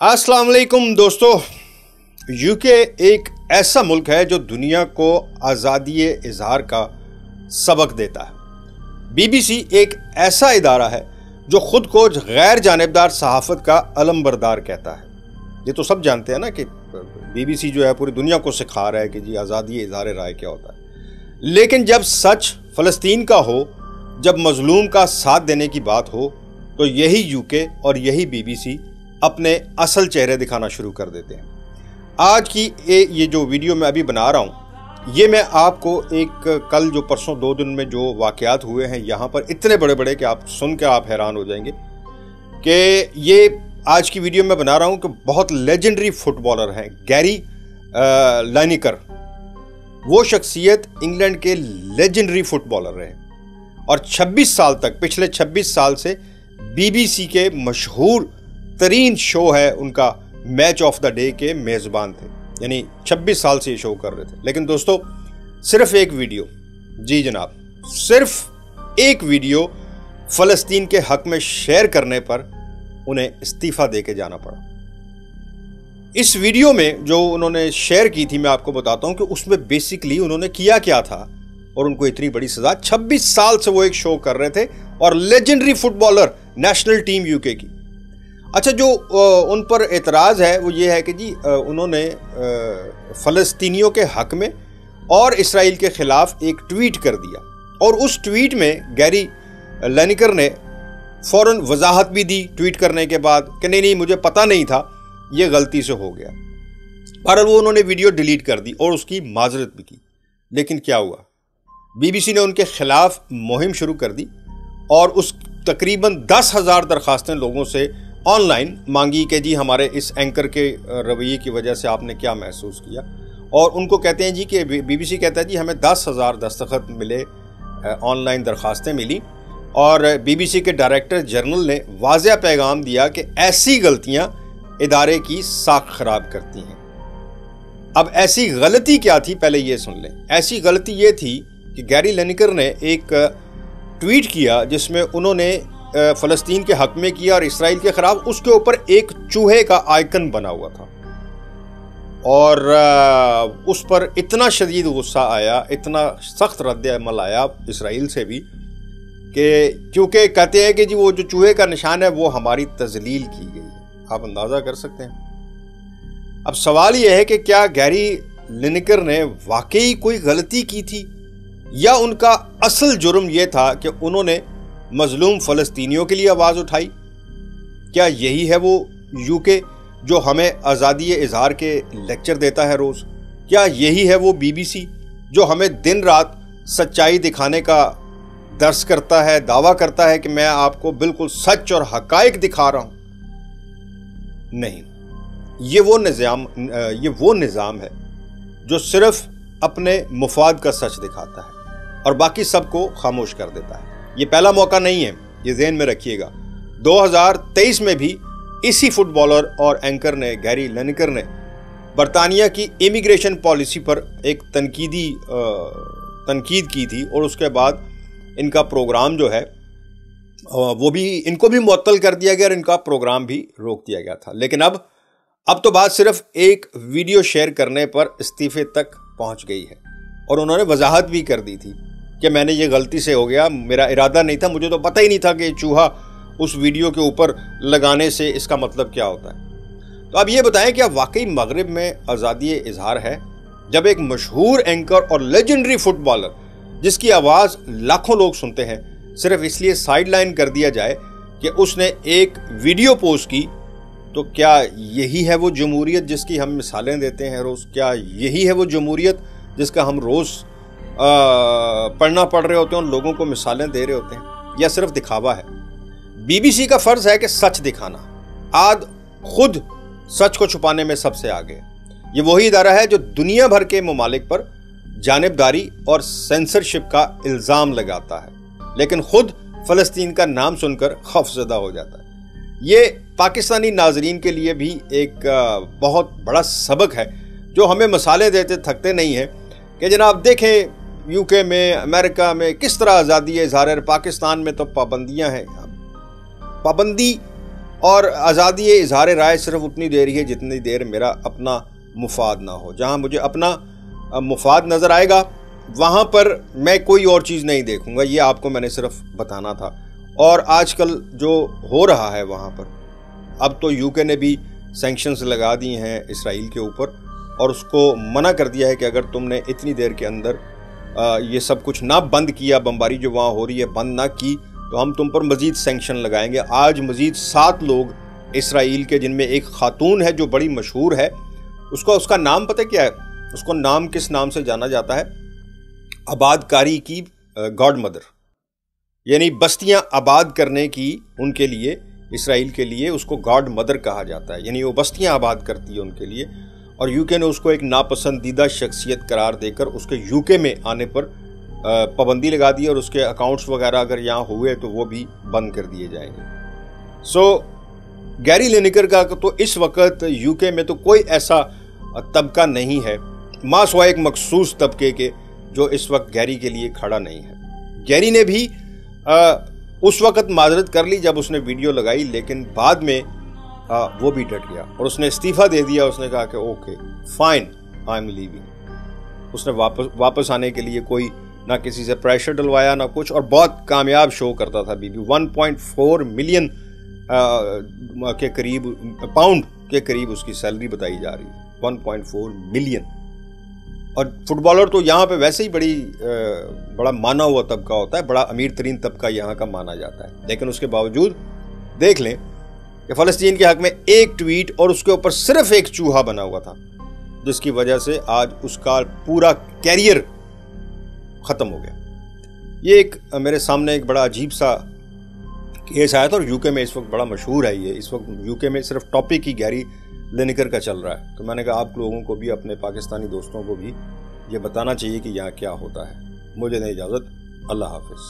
अस्सलाम वालेकुम दोस्तों। यूके एक ऐसा मुल्क है जो दुनिया को आज़ादी इज़हार का सबक देता है। बीबीसी एक ऐसा इदारा है जो ख़ुद को गैर जानिबदार सहाफ़त का अलमबरदार कहता है। ये तो सब जानते हैं ना कि बीबीसी जो है पूरी दुनिया को सिखा रहा है कि जी आज़ादी इज़हार राय क्या होता है। लेकिन जब सच फ़लस्तीन का हो, जब मज़लूम का साथ देने की बात हो, तो यही यूके और यही बीबीसी अपने असल चेहरे दिखाना शुरू कर देते हैं। आज की ये जो वीडियो मैं अभी बना रहा हूँ, ये मैं आपको एक कल जो परसों 2 दिन में जो वाक़यात हुए हैं यहाँ पर इतने बड़े बड़े कि आप सुन के आप हैरान हो जाएंगे कि ये आज की वीडियो में बना रहा हूँ कि बहुत लेजेंडरी फुटबॉलर हैं गैरी लाइनिकर। वो शख्सियत इंग्लैंड के लेजेंडरी फुटबॉलर रहे और 26 साल तक, पिछले 26 साल से बीबीसी के मशहूर तरीन शो है उनका मैच ऑफ द डे के मेज़बान थे। यानी 26 साल से ये शो कर रहे थे। लेकिन दोस्तों सिर्फ एक वीडियो, जी जनाब, सिर्फ एक वीडियो फ़लस्तीन के हक में शेयर करने पर उन्हें इस्तीफ़ा दे के जाना पड़ा। इस वीडियो में जो उन्होंने शेयर की थी मैं आपको बताता हूं कि उसमें बेसिकली उन्होंने किया क्या था और उनको इतनी बड़ी सज़ा। 26 साल से वो एक शो कर रहे थे और legendary footballer, national team UK की। अच्छा, जो उन पर एतराज़ है वो ये है कि जी उन्होंने फ़लस्तीनियों के हक में और इसराइल के ख़िलाफ़ एक ट्वीट कर दिया और उस ट्वीट में गैरी लाइनिकर ने फ़ौरन वजाहत भी दी ट्वीट करने के बाद कि नहीं मुझे पता नहीं था, ये गलती से हो गया। बहरहाल वो उन्होंने वीडियो डिलीट कर दी और उसकी माजरत भी की। लेकिन क्या हुआ, बीबीसी ने उनके ख़िलाफ़ मुहिम शुरू कर दी और उस तकरीबन 10,000 दरख्वास्तें लोगों से ऑनलाइन मांगी कि जी हमारे इस एंकर के रवैये की वजह से आपने क्या महसूस किया। और उनको कहते हैं जी कि बीबीसी कहता है जी हमें 10,000 दस्तखत मिले, ऑनलाइन दरख्वास्तें मिली और बीबीसी के डायरेक्टर जनरल ने वाज़ेह पैगाम दिया कि ऐसी गलतियां इदारे की साख खराब करती हैं। अब ऐसी गलती क्या थी, पहले ये सुन लें। ऐसी गलती ये थी कि गैरी लाइनिकर ने एक ट्वीट किया जिसमें उन्होंने फ़लस्तीन के हक में किया और इसराइल के ख़िलाफ़। उसके ऊपर एक चूहे का आइकन बना हुआ था और उस पर इतना शदीद गुस्सा आया, इतना सख्त रद्द अमल आया इसराइल से भी कि क्योंकि कहते हैं कि जी वो जो चूहे का निशान है वो हमारी तज़लील की गई है। आप अंदाज़ा कर सकते हैं। अब सवाल ये है कि क्या गैरी लाइनिकर ने वाकई कोई गलती की थी या उनका असल जुर्म ये था कि उन्होंने मजलूम फ़लस्तीनियों के लिए आवाज़ उठाई। क्या यही है वो यूके जो हमें आज़ादी इज़हार के लेक्चर देता है रोज़? क्या यही है वो बीबीसी जो हमें दिन रात सच्चाई दिखाने का दर्स करता है, दावा करता है कि मैं आपको बिल्कुल सच और हक़ाइक़ दिखा रहा हूँ? नहीं, ये वो निज़ाम है जो सिर्फ अपने मुफाद का सच दिखाता है और बाकी सबको खामोश कर देता है। ये पहला मौका नहीं है, ये ज़हन में रखिएगा। 2023 में भी इसी फुटबॉलर और एंकर ने, गैरी लाइनिकर ने, बरतानिया की इमिग्रेशन पॉलिसी पर एक तनकीद की थी और उसके बाद इनका प्रोग्राम जो है वो भी, इनको भी मुअत्तल कर दिया गया और इनका प्रोग्राम भी रोक दिया गया था। लेकिन अब तो बात सिर्फ एक वीडियो शेयर करने पर इस्तीफे तक पहुंच गई है और उन्होंने वजाहत भी कर दी थी कि मैंने ये गलती से हो गया, मेरा इरादा नहीं था, मुझे तो पता ही नहीं था कि चूहा उस वीडियो के ऊपर लगाने से इसका मतलब क्या होता है। तो अब ये बताएं कि वाकई मगरिब में आज़ादी इज़हार है जब एक मशहूर एंकर और लेजेंडरी फुटबॉलर जिसकी आवाज़ लाखों लोग सुनते हैं सिर्फ इसलिए साइड लाइन कर दिया जाए कि उसने एक वीडियो पोस्ट की। तो क्या यही है वो जमहूरियत जिसकी हम मिसालें देते हैं रोज़? क्या यही है वो जमहूरियत जिसका हम रोज़ पढ़ना पढ़ रहे होते हैं और लोगों को मिसालें दे रहे होते हैं, या सिर्फ दिखावा है? बीबीसी का फ़र्ज़ है कि सच दिखाना। आज खुद सच को छुपाने में सबसे आगे। ये वही इदारा है जो दुनिया भर के ममालिक पर जानिबदारी और सेंसरशिप का इल्ज़ाम लगाता है लेकिन खुद फ़लस्तीन का नाम सुनकर खौफज़दा हो जाता है। ये पाकिस्तानी नाजरीन के लिए भी एक बहुत बड़ा सबक है जो हमें मिसालें देते थकते नहीं हैं कि जनाब देखें यूके में, अमेरिका में किस तरह आज़ादी इज़हार है, पाकिस्तान में तो पाबंदियां हैं। पाबंदी اور آزادی اظہار رائے صرف اتنی دیر ہی ہے جتنی دیر میرا اپنا مفاد نہ ہو. جہاں مجھے اپنا مفاد نظر آئے گا وہاں پر میں کوئی اور چیز نہیں دیکھوں گا. یہ آپ کو میں نے صرف بتانا تھا. اور آج کل جو ہو رہا ہے وہاں پر، اب تو یو کے نے بھی سینکشنز لگا دی ہیں اسرائیل کے اوپر، اور اس کو منع کر دیا ہے کہ اگر تم نے اتنی دیر کے اندر یہ سب کچھ نہ بند کیا، بمباری جو وہاں ہو رہی ہے بند نہ کی، تو ہم تم پر مزید سینکشن لگائیں گے. آج مزید 7 لوگ اسرائیل کے، جن میں ایک خاتون ہے جو بڑی مشہور ہے، اس کا نام پتہ کیا ہے؟ اس کو نام کس نام سے جانا جاتا ہے؟ آباد کاری کی گاڈ مدر، یعنی بستیاں آباد کرنے کی ان کے لیے، اسرائیل کے لیے اس کو گاڈ مدر کہا جاتا ہے. یعنی وہ بستیاں آباد کرتی ہے ان کے لیے. اور یو کے نے اس کو ایک ناپسندیدہ شخصیت قرار دے کر اس کے یو کے میں آنے پر پابندی لگا دی، اور اس کے اکاؤنٹس وغیرہ اگر یہاں ہوئے تو وہ بھی بند کر دیے جائیں گے. گیری لینکر کا تو اس وقت یو کے میں تو کوئی ایسا طبقہ نہیں ہے ما سوائے ایک مخصوص طبقے کے جو اس وقت گیری کے لیے کھڑا نہیں ہے. گیری نے بھی اس وقت معذرت کر لی جب اس نے ویڈیو لگائی، لیکن بعد میں وہ بھی ڈٹ گیا اور اس نے استعفیٰ دے دیا. اس نے کہا کہ okay fine I am living. اس نے واپس آنے کے لیے کوئی نہ کسی سے پریشر ڈلوایا نہ کچھ، اور بہت کامیاب شو کرتا تھا بی بی. 1.4 ملین کے قریب پاؤنڈ کے قریب اس کی سیلری بتائی جا رہی ہے. 1.4 ملین. اور فٹ بالر تو یہاں پہ ویسے ہی بڑا مانا ہوا طبقہ ہوتا ہے، بڑا امیر ترین طبقہ یہاں کا مانا جاتا ہے. لیکن اس کے باوجود دیکھ لیں کہ فلسطین کے حق میں ایک ٹویٹ اور اس کے اوپر صرف ایک چوہا بنا ہوا تھا، جس کی وجہ سے آج اس کا پورا کیریئر ختم ہو گیا. یہ ایک میرے سامنے ایک بڑا عجیب سا کیس آیا تھا، اور یو کے میں اس وقت بڑا مشہور ہے. یہ اس وقت یو کے میں صرف ٹاپک ہی گیری لینکر کا چل رہا ہے. تو میں نے کہا آپ لوگوں کو بھی، اپنے پاکستانی دوستوں کو بھی یہ بتانا چاہیے کہ یہاں کیا ہوتا ہے. مجھے دیں اجازت. اللہ حافظ.